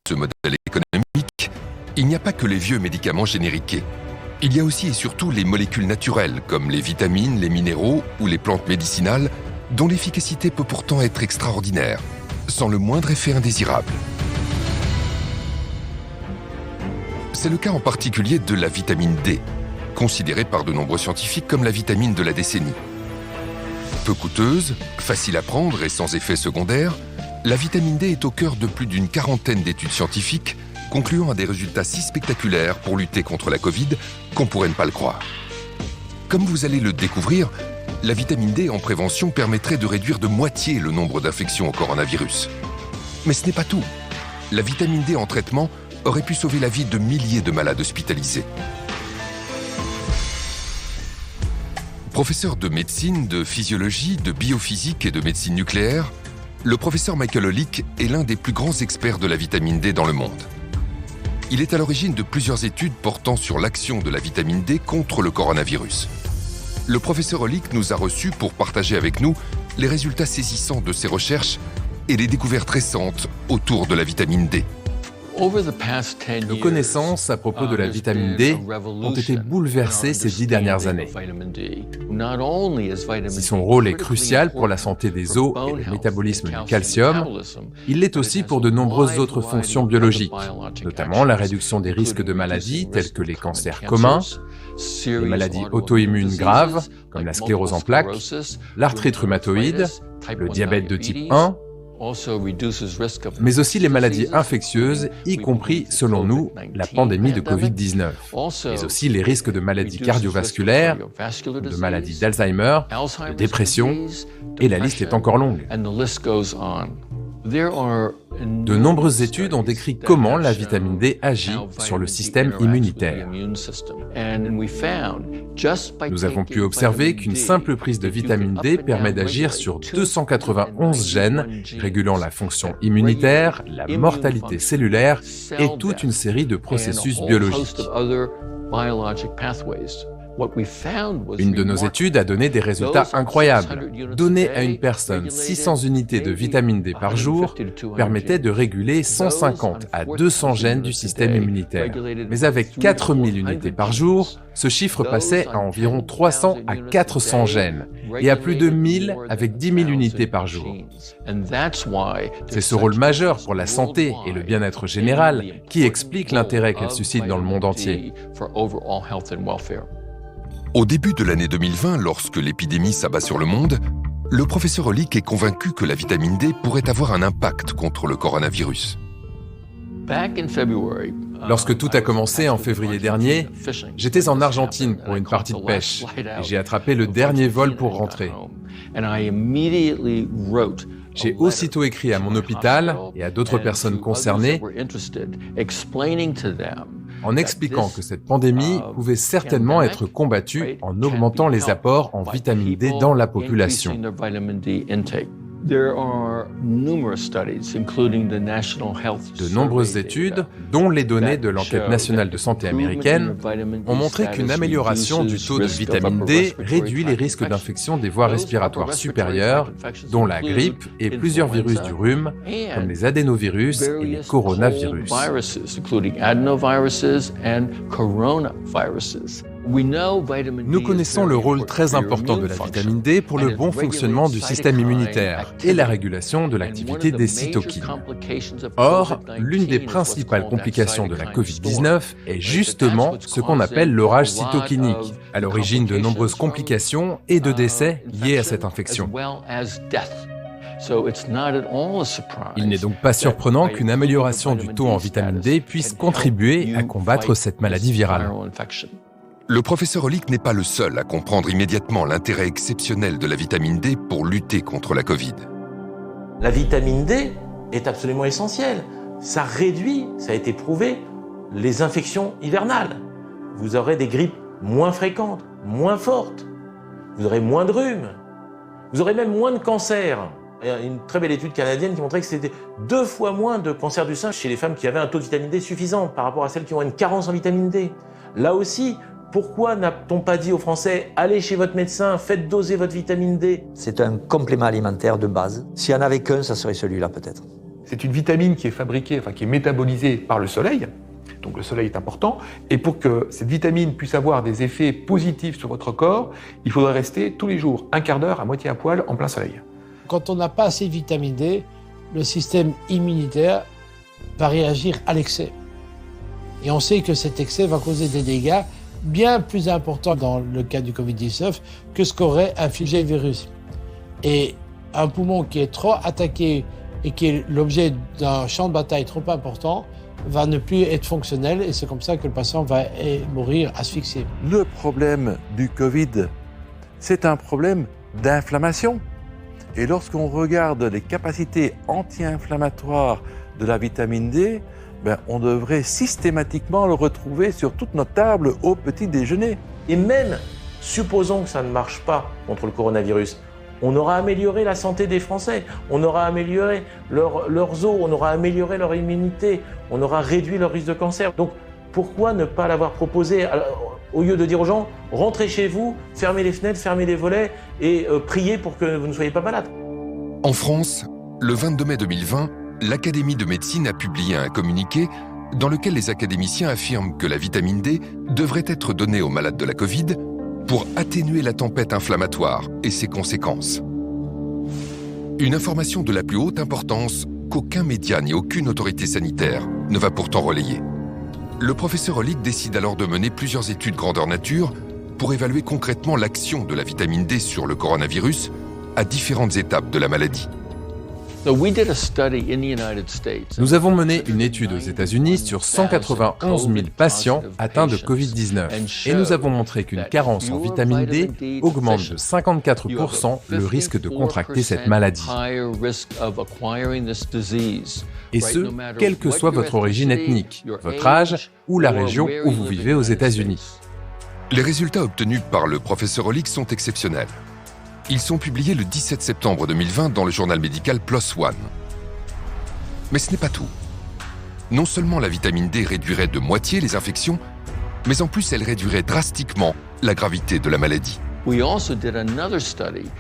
ce modèle économique, il n'y a pas que les vieux médicaments génériqués. Il y a aussi et surtout les molécules naturelles, comme les vitamines, les minéraux ou les plantes médicinales, dont l'efficacité peut pourtant être extraordinaire, sans le moindre effet indésirable. C'est le cas en particulier de la vitamine D, considérée par de nombreux scientifiques comme la vitamine de la décennie. Peu coûteuse, facile à prendre et sans effet secondaire, la vitamine D est au cœur de plus d'une quarantaine d'études scientifiques concluant à des résultats si spectaculaires pour lutter contre la Covid qu'on pourrait ne pas le croire. Comme vous allez le découvrir, la vitamine D en prévention permettrait de réduire de moitié le nombre d'infections au coronavirus. Mais ce n'est pas tout. La vitamine D en traitement aurait pu sauver la vie de milliers de malades hospitalisés. Professeur de médecine, de physiologie, de biophysique et de médecine nucléaire, le professeur Michael Holick est l'un des plus grands experts de la vitamine D dans le monde. Il est à l'origine de plusieurs études portant sur l'action de la vitamine D contre le coronavirus. Le professeur Holick nous a reçus pour partager avec nous les résultats saisissants de ses recherches et les découvertes récentes autour de la vitamine D. Nos connaissances à propos de la vitamine D ont été bouleversées ces 10 dernières années. Si son rôle est crucial pour la santé des os et le métabolisme du calcium, il l'est aussi pour de nombreuses autres fonctions biologiques, notamment la réduction des risques de maladies telles que les cancers communs, les maladies auto-immunes graves comme la sclérose en plaques, l'arthrite rhumatoïde, le diabète de type 1, mais aussi les maladies infectieuses, y compris, selon nous, la pandémie de Covid-19, mais aussi les risques de maladies cardiovasculaires, de maladies d'Alzheimer, de dépression, et la liste est encore longue. De nombreuses études ont décrit comment la vitamine D agit sur le système immunitaire. Nous avons pu observer qu'une simple prise de vitamine D permet d'agir sur 291 gènes régulant la fonction immunitaire, la mortalité cellulaire et toute une série de processus biologiques. Une de nos études a donné des résultats incroyables. Donner à une personne 600 unités de vitamine D par jour permettait de réguler 150 à 200 gènes du système immunitaire. Mais avec 4000 unités par jour, ce chiffre passait à environ 300 à 400 gènes et à plus de 1000 avec 10 000 unités par jour. C'est ce rôle majeur pour la santé et le bien-être général qui explique l'intérêt qu'elle suscite dans le monde entier. Au début de l'année 2020, lorsque l'épidémie s'abat sur le monde, le professeur Holick est convaincu que la vitamine D pourrait avoir un impact contre le coronavirus. Lorsque tout a commencé en février dernier, j'étais en Argentine pour une partie de pêche et j'ai attrapé le dernier vol pour rentrer. J'ai aussitôt écrit à mon hôpital et à d'autres personnes concernées en expliquant que cette pandémie pouvait certainement être combattue en augmentant les apports en vitamine D dans la population. De nombreuses études, dont les données de l'enquête nationale de santé américaine, ont montré qu'une amélioration du taux de vitamine D réduit les risques d'infection des voies respiratoires supérieures, dont la grippe et plusieurs virus du rhume, comme les adénovirus et les coronavirus. Nous connaissons le rôle très important de la vitamine D pour le bon fonctionnement du système immunitaire et la régulation de l'activité des cytokines. Or, l'une des principales complications de la Covid-19 est justement ce qu'on appelle l'orage cytokinique, à l'origine de nombreuses complications et de décès liés à cette infection. Il n'est donc pas surprenant qu'une amélioration du taux en vitamine D puisse contribuer à combattre cette maladie virale. Le professeur Holick n'est pas le seul à comprendre immédiatement l'intérêt exceptionnel de la vitamine D pour lutter contre la Covid. La vitamine D est absolument essentielle. Ça réduit, ça a été prouvé, les infections hivernales. Vous aurez des grippes moins fréquentes, moins fortes. Vous aurez moins de rhume. Vous aurez même moins de cancers. Il y a une très belle étude canadienne qui montrait que c'était 2 fois moins de cancer du sein chez les femmes qui avaient un taux de vitamine D suffisant par rapport à celles qui ont une carence en vitamine D. Là aussi, pourquoi n'a-t-on pas dit aux Français « Allez chez votre médecin, faites doser votre vitamine D ». C'est un complément alimentaire de base. S'il n'y en avait qu'un, ça serait celui-là peut-être. C'est une vitamine qui est fabriquée, qui est métabolisée par le soleil. Donc le soleil est important. Et pour que cette vitamine puisse avoir des effets positifs sur votre corps, il faudrait rester tous les jours, un quart d'heure à moitié à poil en plein soleil. Quand on n'a pas assez de vitamine D, le système immunitaire va réagir à l'excès. Et on sait que cet excès va causer des dégâts bien plus importants dans le cas du Covid-19 que ce qu'aurait infligé le virus. Et un poumon qui est trop attaqué et qui est l'objet d'un champ de bataille trop important va ne plus être fonctionnel et c'est comme ça que le patient va mourir asphyxié. Le problème du Covid, c'est un problème d'inflammation. Et lorsqu'on regarde les capacités anti-inflammatoires de la vitamine D, on devrait systématiquement le retrouver sur toute notre table au petit déjeuner. Et même, supposons que ça ne marche pas contre le coronavirus, on aura amélioré la santé des Français, on aura amélioré leurs os, on aura amélioré leur immunité, on aura réduit leur risque de cancer. Donc pourquoi ne pas l'avoir proposé au lieu de dire aux gens « rentrez chez vous, fermez les fenêtres, fermez les volets et priez pour que vous ne soyez pas malade ». En France, le 22 mai 2020, l'Académie de médecine a publié un communiqué dans lequel les académiciens affirment que la vitamine D devrait être donnée aux malades de la Covid pour atténuer la tempête inflammatoire et ses conséquences. Une information de la plus haute importance qu'aucun média ni aucune autorité sanitaire ne va pourtant relayer. Le professeur Hollick décide alors de mener plusieurs études grandeur nature pour évaluer concrètement l'action de la vitamine D sur le coronavirus à différentes étapes de la maladie. Nous avons mené une étude aux États-Unis sur 191 000 patients atteints de Covid-19 et nous avons montré qu'une carence en vitamine D augmente de 54% le risque de contracter cette maladie. Et ce, quelle que soit votre origine ethnique, votre âge ou la région où vous vivez aux États-Unis. Les résultats obtenus par le professeur Hollick sont exceptionnels. Ils sont publiés le 17 septembre 2020 dans le journal médical PLOS ONE. Mais ce n'est pas tout. Non seulement la vitamine D réduirait de moitié les infections, mais en plus elle réduirait drastiquement la gravité de la maladie.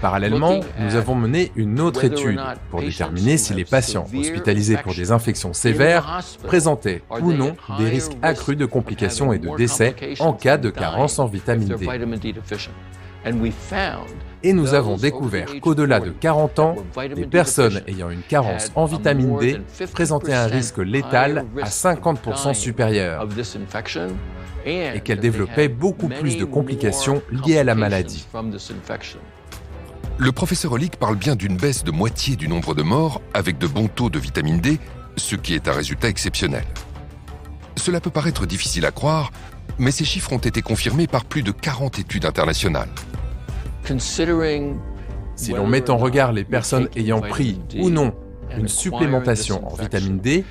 Parallèlement, nous avons mené une autre étude pour déterminer si les patients hospitalisés pour des infections sévères présentaient ou non des risques accrus de complications et de décès en cas de carence en vitamine D. Et nous avons découvert qu'au-delà de 40 ans, les personnes ayant une carence en vitamine D présentaient un risque létal à 50% supérieur et qu'elles développaient beaucoup plus de complications liées à la maladie. Le professeur Hollick parle bien d'une baisse de moitié du nombre de morts avec de bons taux de vitamine D, ce qui est un résultat exceptionnel. Cela peut paraître difficile à croire, mais ces chiffres ont été confirmés par plus de 40 études internationales. Si l'on met en regard les personnes ayant pris ou non une supplémentation en vitamine D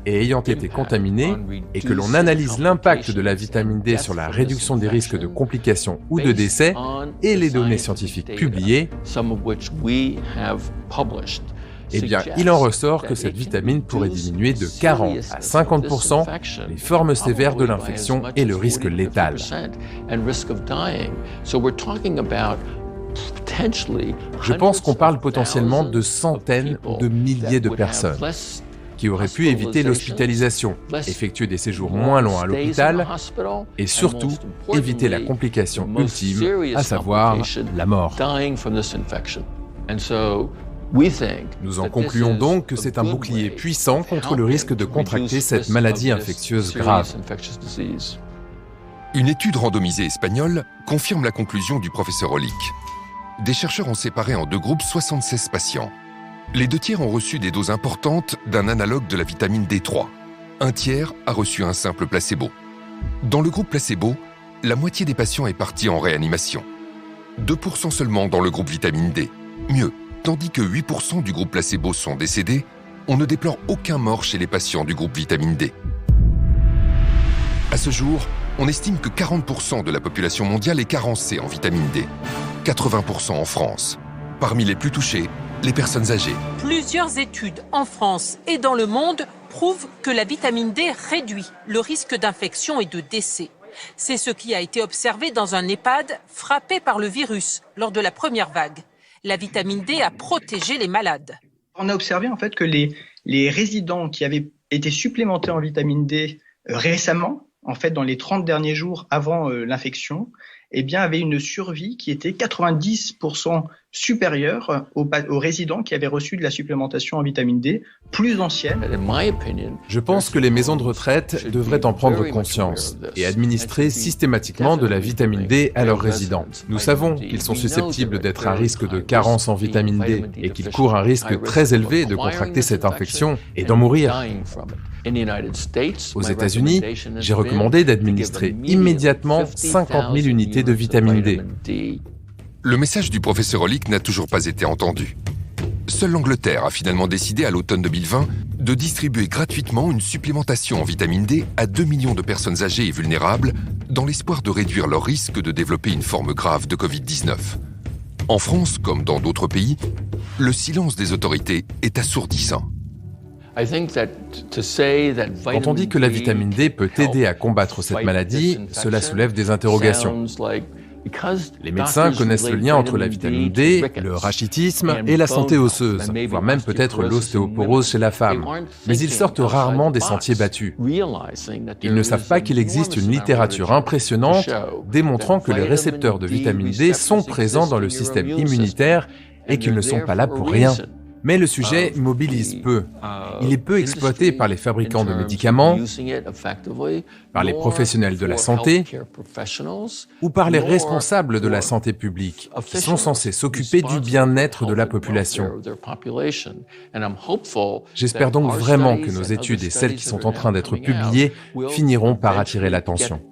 et ayant été contaminées, et que l'on analyse l'impact de la vitamine D sur la réduction des risques de complications ou de décès et les données scientifiques publiées, eh bien, il en ressort que cette vitamine pourrait diminuer de 40 à 50% les formes sévères de l'infection et le risque létal. Je pense qu'on parle potentiellement de centaines ou de milliers de personnes qui auraient pu éviter l'hospitalisation, effectuer des séjours moins longs à l'hôpital et surtout éviter la complication ultime, à savoir la mort. Nous en concluons donc que c'est un bouclier puissant contre le risque de contracter cette maladie infectieuse grave. Une étude randomisée espagnole confirme la conclusion du professeur Hollick. Des chercheurs ont séparé en deux groupes 76 patients. Les 2 tiers ont reçu des doses importantes d'un analogue de la vitamine D3. Un tiers a reçu un simple placebo. Dans le groupe placebo, la moitié des patients est partie en réanimation. 2% seulement dans le groupe vitamine D. Mieux, tandis que 8% du groupe placebo sont décédés, on ne déplore aucun mort chez les patients du groupe vitamine D. À ce jour, on estime que 40% de la population mondiale est carencée en vitamine D. 80% en France. Parmi les plus touchés, les personnes âgées. Plusieurs études en France et dans le monde prouvent que la vitamine D réduit le risque d'infection et de décès. C'est ce qui a été observé dans un EHPAD frappé par le virus lors de la première vague. La vitamine D a protégé les malades. On a observé en fait que les résidents qui avaient été supplémentés en vitamine D récemment, en fait dans les 30 derniers jours avant l'infection, eh bien avaient une survie qui était 90% supérieure aux résidents qui avaient reçu de la supplémentation en vitamine D plus ancienne. Je pense que les maisons de retraite devraient en prendre conscience et administrer systématiquement de la vitamine D à leurs résidents. Nous savons qu'ils sont susceptibles d'être à risque de carence en vitamine D et qu'ils courent un risque très élevé de contracter cette infection et d'en mourir. Aux États-Unis, j'ai recommandé d'administrer immédiatement 50 000 unités de vitamine D. Le message du professeur Hollick n'a toujours pas été entendu. Seule l'Angleterre a finalement décidé à l'automne 2020 de distribuer gratuitement une supplémentation en vitamine D à 2 millions de personnes âgées et vulnérables dans l'espoir de réduire leur risque de développer une forme grave de Covid-19. En France, comme dans d'autres pays, le silence des autorités est assourdissant. Quand on dit que la vitamine D peut aider à combattre cette maladie, cela soulève des interrogations. Les médecins connaissent le lien entre la vitamine D, le rachitisme et la santé osseuse, voire même peut-être l'ostéoporose chez la femme. Mais ils sortent rarement des sentiers battus. Ils ne savent pas qu'il existe une littérature impressionnante démontrant que les récepteurs de vitamine D sont présents dans le système immunitaire et qu'ils ne sont pas là pour rien. Mais le sujet mobilise peu. Il est peu exploité par les fabricants de médicaments, par les professionnels de la santé ou par les responsables de la santé publique, qui sont censés s'occuper du bien-être de la population. J'espère donc vraiment que nos études et celles qui sont en train d'être publiées finiront par attirer l'attention.